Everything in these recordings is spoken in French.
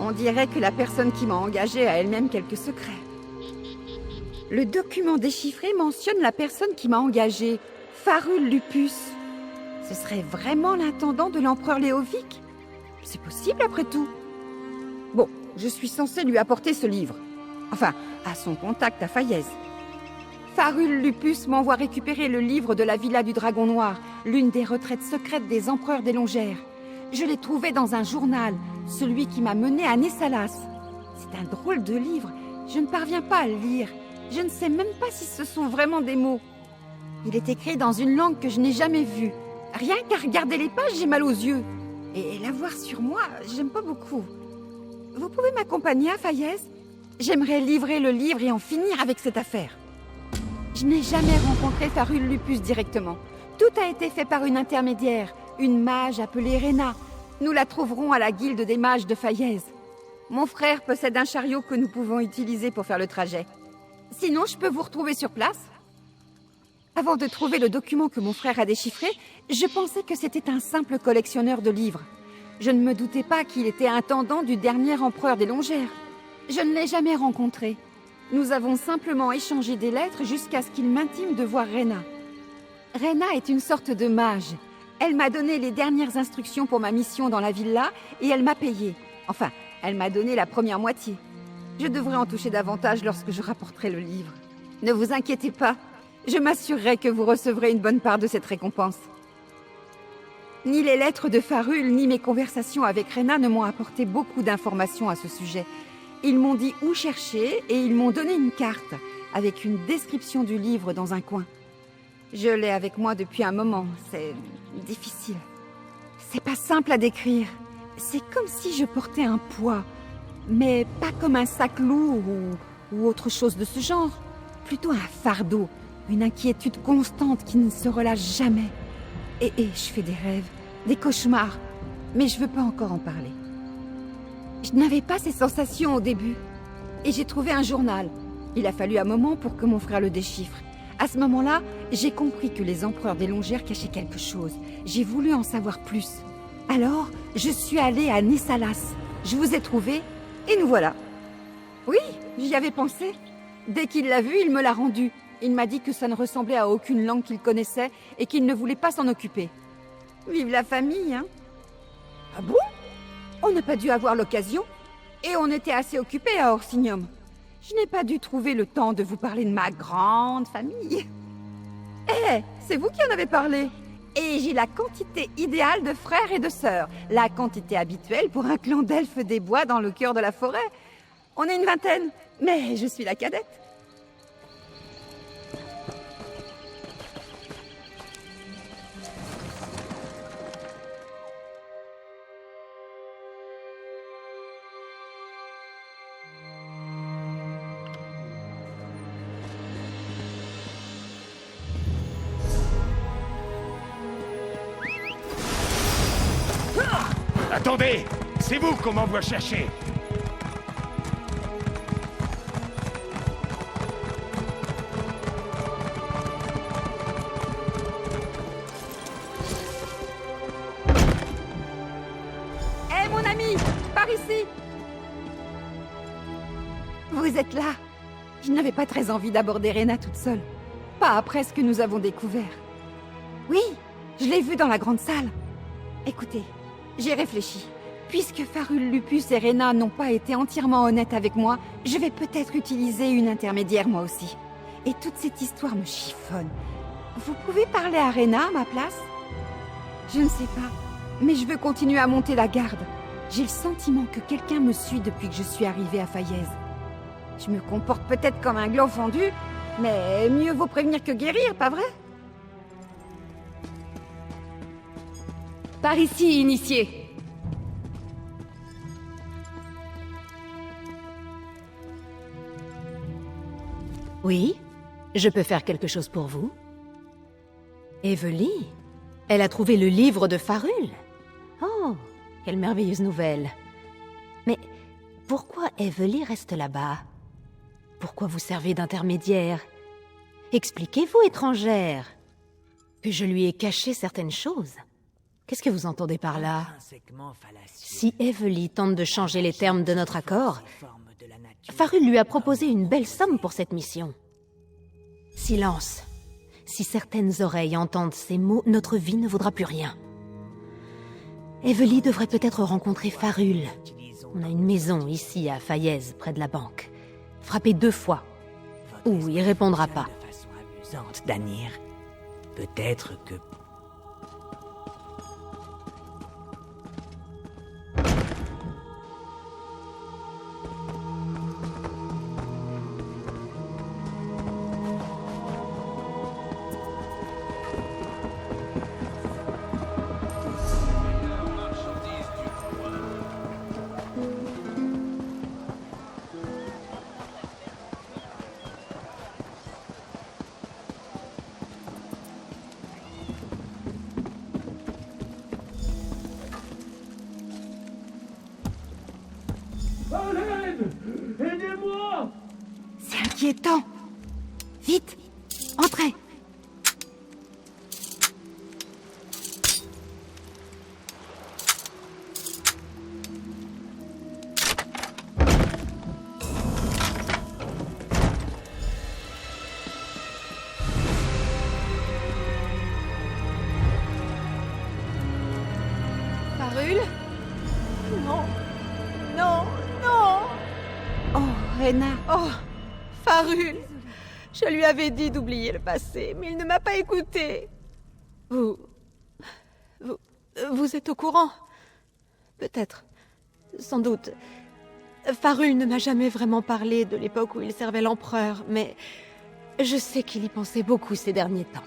On dirait que la personne qui m'a engagée a elle-même quelques secrets. Le document déchiffré mentionne la personne qui m'a engagée, Farul Lupus. Ce serait vraiment l'intendant de l'empereur Léovic? C'est possible après tout. Bon, je suis censée lui apporter ce livre. Enfin, à son contact à Fayez. Farul Lupus m'envoie récupérer le livre de la Villa du Dragon Noir, l'une des retraites secrètes des empereurs des Longères. Je l'ai trouvé dans un journal, celui qui m'a mené à Nessalas. C'est un drôle de livre, je ne parviens pas à le lire. Je ne sais même pas si ce sont vraiment des mots. Il est écrit dans une langue que je n'ai jamais vue. Rien qu'à regarder les pages, j'ai mal aux yeux. Et l'avoir sur moi, j'aime pas beaucoup. Vous pouvez m'accompagner à Fayez? J'aimerais livrer le livre et en finir avec cette affaire. Je n'ai jamais rencontré Farul Lupus directement. Tout a été fait par une intermédiaire, une mage appelée Rena. Nous la trouverons à la guilde des mages de Fayez. Mon frère possède un chariot que nous pouvons utiliser pour faire le trajet. Sinon, je peux vous retrouver sur place. Avant de trouver le document que mon frère a déchiffré, je pensais que c'était un simple collectionneur de livres. Je ne me doutais pas qu'il était intendant du dernier empereur des Longères. Je ne l'ai jamais rencontré. Nous avons simplement échangé des lettres jusqu'à ce qu'il m'intime de voir Rena. Rena est une sorte de mage. Elle m'a donné les dernières instructions pour ma mission dans la villa et elle m'a payé. Enfin, elle m'a donné la première moitié. Je devrais en toucher davantage lorsque je rapporterai le livre. Ne vous inquiétez pas, je m'assurerai que vous recevrez une bonne part de cette récompense. Ni les lettres de Farul, ni mes conversations avec Rena ne m'ont apporté beaucoup d'informations à ce sujet. Ils m'ont dit où chercher et ils m'ont donné une carte avec une description du livre dans un coin. Je l'ai avec moi depuis un moment, c'est difficile. C'est pas simple à décrire. C'est comme si je portais un poids. Mais pas comme un sac lourd ou autre chose de ce genre. Plutôt un fardeau, une inquiétude constante qui ne se relâche jamais. Et je fais des rêves, des cauchemars, mais je veux pas encore en parler. Je n'avais pas ces sensations au début. Et j'ai trouvé un journal. Il a fallu un moment pour que mon frère le déchiffre. À ce moment-là, j'ai compris que les empereurs des Longères cachaient quelque chose. J'ai voulu en savoir plus. Alors, je suis allée à Nessalas. Je vous ai trouvé. Et nous voilà. Oui, j'y avais pensé. Dès qu'il l'a vu, il me l'a rendu. Il m'a dit que ça ne ressemblait à aucune langue qu'il connaissait et qu'il ne voulait pas s'en occuper. Vive la famille, hein? Ah bon? On n'a pas dû avoir l'occasion. Et on était assez occupés à Orsinium. Je n'ai pas dû trouver le temps de vous parler de ma grande famille. Eh, c'est vous qui en avez parlé. Et j'ai la quantité idéale de frères et de sœurs. La quantité habituelle pour un clan d'elfes des bois dans le cœur de la forêt. On est une vingtaine, mais je suis la cadette. Attendez! C'est vous qu'on m'envoie chercher! Hé, mon ami! Par ici! Vous êtes là! Je n'avais pas très envie d'aborder Rena toute seule. Pas après ce que nous avons découvert. Oui, je l'ai vue dans la grande salle. Écoutez, j'ai réfléchi. Puisque Farul Lupus et Rena n'ont pas été entièrement honnêtes avec moi, je vais peut-être utiliser une intermédiaire moi aussi. Et toute cette histoire me chiffonne. Vous pouvez parler à Rena à ma place? Je ne sais pas, mais je veux continuer à monter la garde. J'ai le sentiment que quelqu'un me suit depuis que je suis arrivée à Fayez. Je me comporte peut-être comme un gland fendu, mais mieux vaut prévenir que guérir, pas vrai? Par ici, initié. Oui, je peux faire quelque chose pour vous. Evely, elle a trouvé le livre de Farul. Oh, quelle merveilleuse nouvelle. Mais pourquoi Evely reste là-bas? Pourquoi vous servez d'intermédiaire? Expliquez-vous, étrangère, que je lui ai caché certaines choses. Qu'est-ce que vous entendez par là? Intrinsèquement fallacieux. Si Evely tente de changer les termes de notre accord, Forme de la nature. Farul lui a proposé une belle somme pour cette mission. Silence. Si certaines oreilles entendent ces mots, notre vie ne vaudra plus rien. Evely devrait peut-être rencontrer Farul. On a une maison ici à Fayez, près de la banque. Frappez 2 fois, ou il répondra pas. De façon amusante, Danir. Peut-être que... C'est inquiétant. Vite, entrez. Farul? Non. Non, non. Oh, Rena. Oh, Farul. Je lui avais dit d'oublier le passé, mais il ne m'a pas écouté. Vous êtes au courant? Peut-être. Sans doute. Farul ne m'a jamais vraiment parlé de l'époque où il servait l'empereur, mais je sais qu'il y pensait beaucoup ces derniers temps.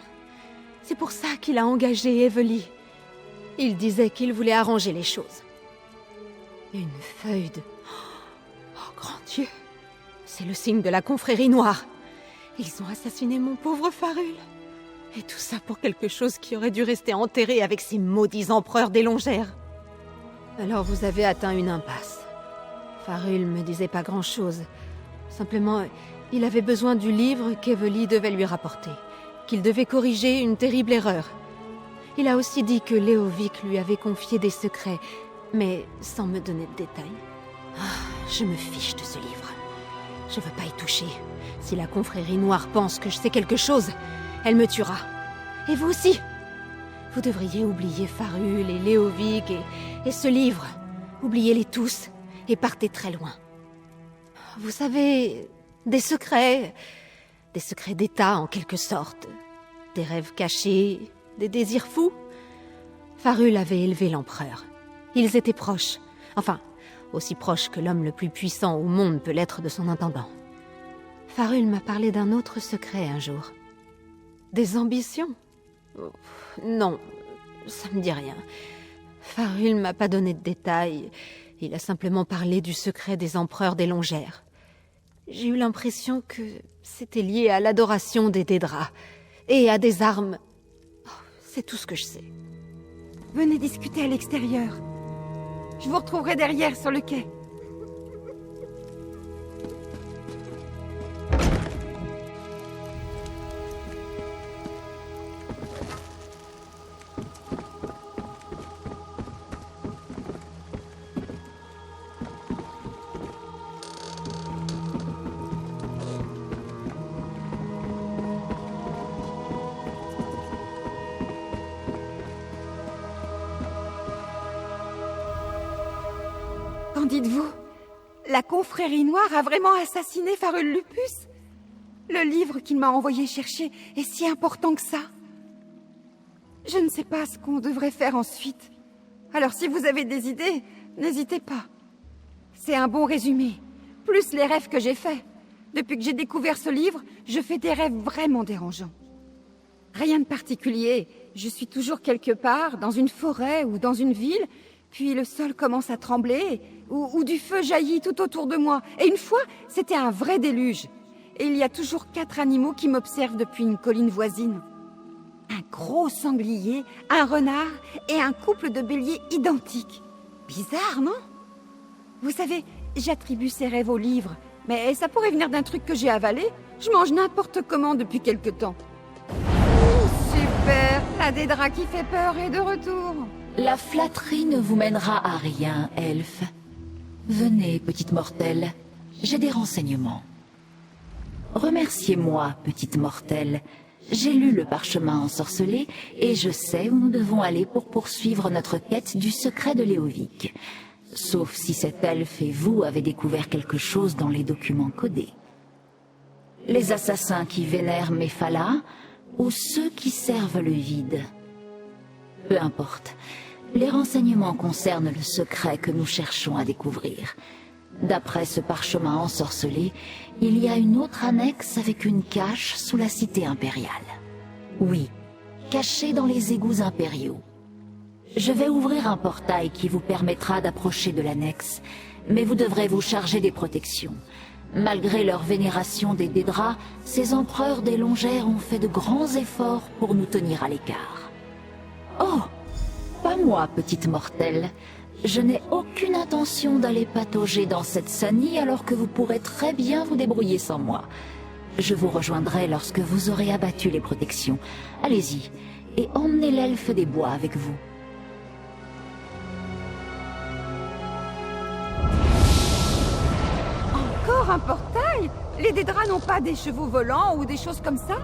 C'est pour ça qu'il a engagé Evely. Il disait qu'il voulait arranger les choses. Une feuille de... Oh, grand Dieu! C'est le signe de la confrérie noire. Ils ont assassiné mon pauvre Farul. Et tout ça pour quelque chose qui aurait dû rester enterré avec ces maudits empereurs des Longères. Alors vous avez atteint une impasse. Farul me disait pas grand-chose. Simplement, il avait besoin du livre qu'Evely devait lui rapporter. Qu'il devait corriger une terrible erreur. Il a aussi dit que Léovic lui avait confié des secrets, mais sans me donner de détails. Je me fiche de ce livre. Je veux pas y toucher. Si la confrérie noire pense que je sais quelque chose, elle me tuera. Et vous aussi. Vous devriez oublier Farul et Léovic et ce livre. Oubliez-les tous et partez très loin. Vous savez, des secrets d'État en quelque sorte. Des rêves cachés, des désirs fous. Farul avait élevé l'empereur. Ils étaient proches. Enfin, aussi proches que l'homme le plus puissant au monde peut l'être de son intendant. Farul m'a parlé d'un autre secret un jour. Des ambitions? Non, ça me dit rien. Farul m'a pas donné de détails. Il a simplement parlé du secret des empereurs des Longères. J'ai eu l'impression que c'était lié à l'adoration des Dédras et à des armes. Oh, c'est tout ce que je sais. Venez discuter à l'extérieur. Je vous retrouverai derrière sur le quai. Qu'en dites-vous? La confrérie noire a vraiment assassiné Farul Lupus? Le livre qu'il m'a envoyé chercher est si important que ça? Je ne sais pas ce qu'on devrait faire ensuite. Alors si vous avez des idées, n'hésitez pas. C'est un bon résumé, plus les rêves que j'ai faits. Depuis que j'ai découvert ce livre, je fais des rêves vraiment dérangeants. Rien de particulier, je suis toujours quelque part, dans une forêt ou dans une ville, puis le sol commence à trembler, ou du feu jaillit tout autour de moi. Et une fois, c'était un vrai déluge. Et il y a toujours 4 animaux qui m'observent depuis une colline voisine. Un gros sanglier, un renard et un couple de béliers identiques. Bizarre, non? Vous savez, j'attribue ces rêves au livre, mais ça pourrait venir d'un truc que j'ai avalé. Je mange n'importe comment depuis quelque temps. Oh, super! La Dédra qui fait peur est de retour. La flatterie ne vous mènera à rien, elfe. Venez, petite mortelle, j'ai des renseignements. Remerciez-moi, petite mortelle. J'ai lu le parchemin ensorcelé et je sais où nous devons aller pour poursuivre notre quête du secret de Léovic. Sauf si cet elfe et vous avez découvert quelque chose dans les documents codés. Les assassins qui vénèrent Mephala ou ceux qui servent le vide. Peu importe. Les renseignements concernent le secret que nous cherchons à découvrir. D'après ce parchemin ensorcelé, il y a une autre annexe avec une cache sous la cité impériale. Oui, cachée dans les égouts impériaux. Je vais ouvrir un portail qui vous permettra d'approcher de l'annexe, mais vous devrez vous charger des protections. Malgré leur vénération des Dédras, ces empereurs des Longères ont fait de grands efforts pour nous tenir à l'écart. Oh! Pas moi, petite mortelle. Je n'ai aucune intention d'aller patauger dans cette sanie alors que vous pourrez très bien vous débrouiller sans moi. Je vous rejoindrai lorsque vous aurez abattu les protections. Allez-y, et emmenez l'elfe des bois avec vous. Encore un portail? Les Dédras n'ont pas des chevaux volants ou des choses comme ça?